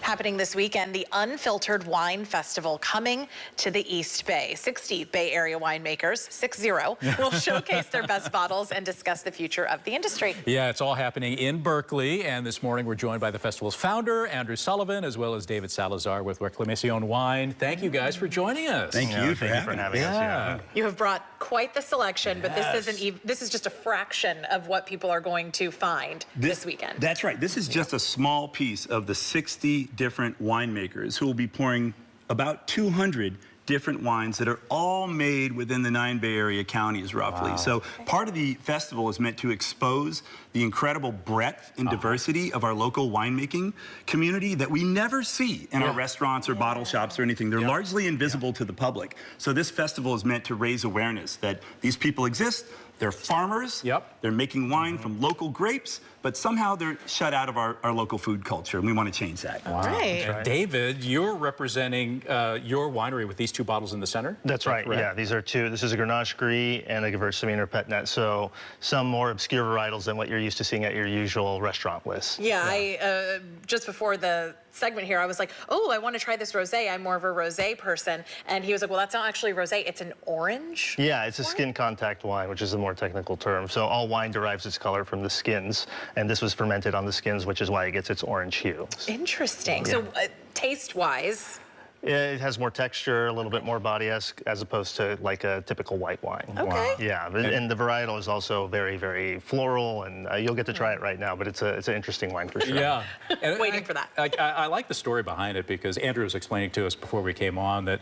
Happening this weekend, the Unfiltered Wine Festival coming to the East Bay. 60 Bay Area winemakers, 60, will showcase their best bottles and discuss the future of the industry. Yeah, it's all happening in Berkeley, and this morning we're joined by the festival's founder, Andrew Sullivan, as well as David Salazar with Reclamation Wine. Thank you guys for joining us. Thank you for having us. Yeah. You have brought quite the selection, but Yes. this is just a fraction of what people are going to find this weekend. That's right. This is just a small piece of the 60 different winemakers who will be pouring about 200 different wines that are all made within the 9 Bay Area counties, roughly. Wow. So part of the festival is meant to expose the incredible breadth and diversity of our local winemaking community that we never see in our restaurants or bottle shops or anything. They're largely invisible to the public. So this festival is meant to raise awareness that these people exist. They're farmers. They're making wine from local grapes, but somehow they're shut out of our local food culture, and we want to change that. Wow. Right. And David, you're representing your winery with these two bottles in the center? That's right, yeah. These are two. This is a Grenache Gris and a Gewürztraminer Petnet, so some more obscure varietals than what you're used to seeing at your usual restaurant list. Yeah, I just before the segment here, I was like, oh, I want to try this rosé. I'm more of a rosé person. And he was like, well, that's not actually rosé. It's an orange. Yeah, it's a skin contact wine, which is a more technical term. So all wine derives its color from the skins, and this was fermented on the skins, which is why it gets its orange hue. Interesting. So taste-wise, it has more texture, a little bit more body-esque, as opposed to like a typical white wine. Okay. Yeah, and the varietal is also very, very floral, and you'll get to try it right now, but it's an interesting wine for sure. Yeah. And waiting for that. I like the story behind it because Andrew was explaining to us before we came on that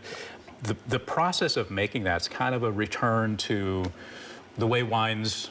the process of making that's kind of a return to the way wines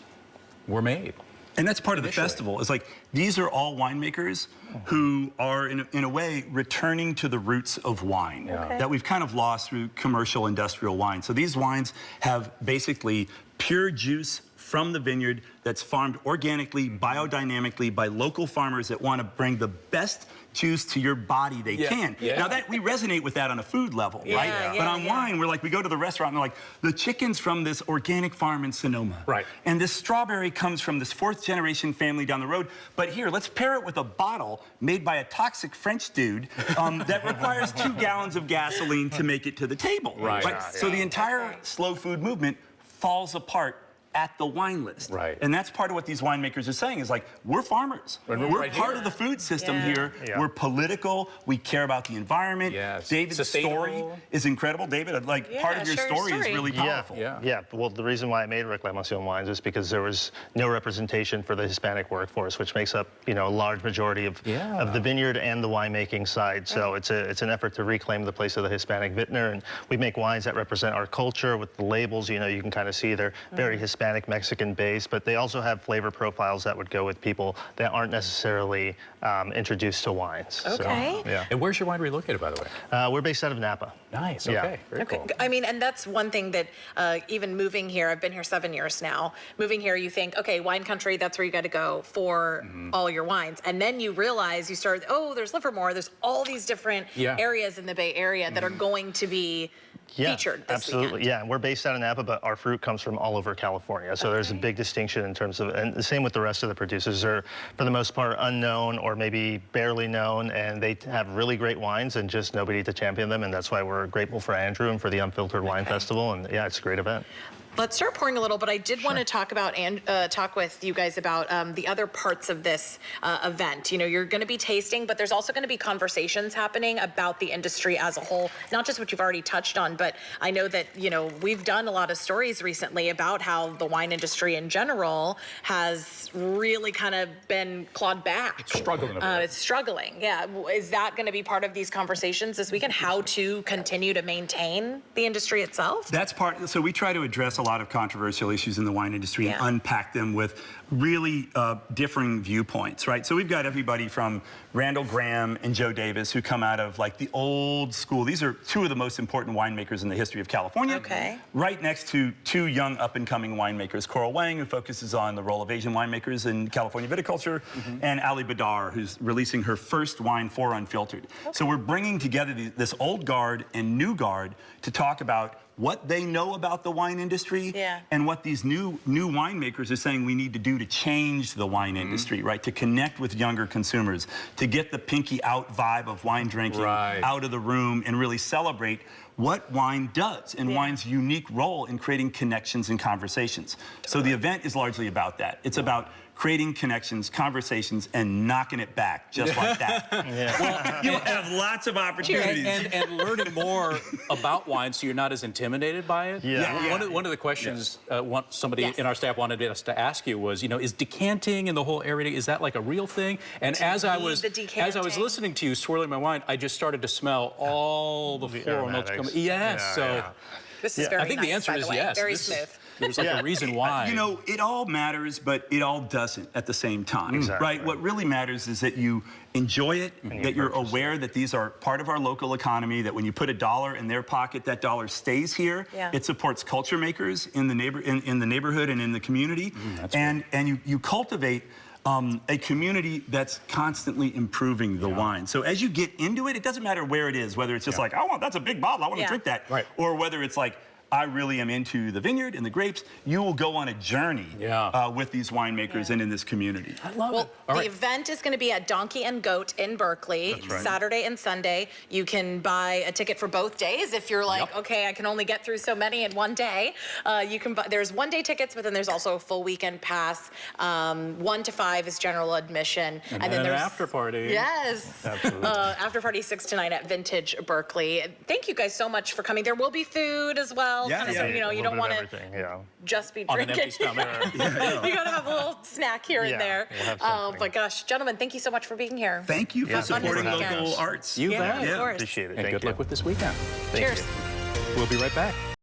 were made. And that's part of the festival. It's like, these are all winemakers who are, in a way, returning to the roots of wine that we've kind of lost through commercial industrial wine. So these wines have basically pure juice from the vineyard that's farmed organically, biodynamically by local farmers that want to bring the best juice to your body they can. Now that we resonate with that on a food level, right? But on wine, we're like, we go to the restaurant and they're like, the chicken's from this organic farm in Sonoma. And this strawberry comes from this 4th generation family down the road. But here, let's pair it with a bottle made by a toxic French dude that requires 2 gallons of gasoline to make it to the table. So the entire slow food movement falls apart at the wine list. And that's part of what these winemakers are saying is like, we're farmers. We're part of the food system here. We're political. We care about the environment. David's story is incredible. David, like part of your story is really powerful. Yeah, well, the reason why I made Reclamation wines is because there was no representation for the Hispanic workforce, which makes up, a large majority of the vineyard and the winemaking side. So it's an effort to reclaim the place of the Hispanic vintner, and we make wines that represent our culture with the labels. You can kind of see they're very Hispanic, Mexican based, but they also have flavor profiles that would go with people that aren't necessarily introduced to wines. Okay. So, And where's your winery located, by the way? we're based out of Napa. Nice. Okay. Very cool. I mean, and that's one thing that even moving here, I've been here 7 years now. Moving here, you think, okay, wine country, that's where you got to go for all your wines. And then you realize, you start, oh, there's Livermore, there's all these different areas in the Bay Area that are going to be featured this weekend. Yeah, and we're based out of Napa, but our fruit comes from all over California. So there's a big distinction in terms of, and the same with the rest of the producers. They're, for the most part, unknown or maybe barely known, and they have really great wines and just nobody to champion them, and that's why we're grateful for Andrew and for the Unfiltered Wine Festival, and yeah, it's a great event. Let's start pouring a little, but I did want to talk about and talk with you guys about the other parts of this event. You're going to be tasting, but there's also going to be conversations happening about the industry as a whole, not just what you've already touched on, but I know that, we've done a lot of stories recently about how the wine industry in general has really kind of been clawed back. It's struggling a bit. It's struggling, yeah. Is that going to be part of these conversations this weekend, how to continue to maintain the industry itself? That's part, so we try to address a lot of controversial issues in the wine industry and unpack them with really differing viewpoints, right? So we've got everybody from Randall Graham and Joe Davis who come out of like the old school. These are 2 of the most important winemakers in the history of California. Right next to 2 young up-and-coming winemakers, Coral Wang, who focuses on the role of Asian winemakers in California viticulture, and Ali Badar, who's releasing her first wine for Unfiltered. So we're bringing together this old guard and new guard to talk about what they know about the wine industry and what these new winemakers are saying we need to do do to change the wine industry, right? To connect with younger consumers, to get the pinky out vibe of wine drinking out of the room and really celebrate what wine does and wine's unique role in creating connections and conversations. So the event is largely about that. It's about creating connections, conversations, and knocking it back just like that. Well, you'll have lots of opportunities. And learning more about wine so you're not as intimidated by it. One of the questions somebody in our staff wanted us to ask you was, you know, is decanting in the whole area, is that like a real thing? And as I was listening to you swirling my wine, I just started to smell all the floral notes coming. This is very I think nice, the answer by is the way. yes. Very smooth. There's like a reason why. You know, it all matters, but it all doesn't at the same time, right? What really matters is that you enjoy it, that you're aware that these are part of our local economy, that when you put $1 in their pocket, that dollar stays here. It supports culture makers in the neighborhood and in the community, and you cultivate a community that's constantly improving the wine. So as you get into it, it doesn't matter where it is, whether it's just like, that's a big bottle, I want to drink that, or whether it's like, I really am into the vineyard and the grapes. You will go on a journey with these winemakers and in this community. I love it. The event is going to be at Donkey and Goat in Berkeley, Saturday and Sunday. You can buy a ticket for both days if you're like, okay, I can only get through so many in one day. You can buy, there's one-day tickets, but then there's also a full weekend pass. 1 to 5 is general admission. And then there's an after party. Yes. After party 6 to 9 at Vintage Berkeley. Thank you guys so much for coming. There will be food as well. So, you know, you don't want to just be drinking. On an empty stomach. You gotta have a little snack here and there. But gosh, gentlemen, thank you so much for being here. Thank you for supporting local arts. You bet. Of course. Appreciate it. And good luck with this weekend. Cheers. We'll be right back.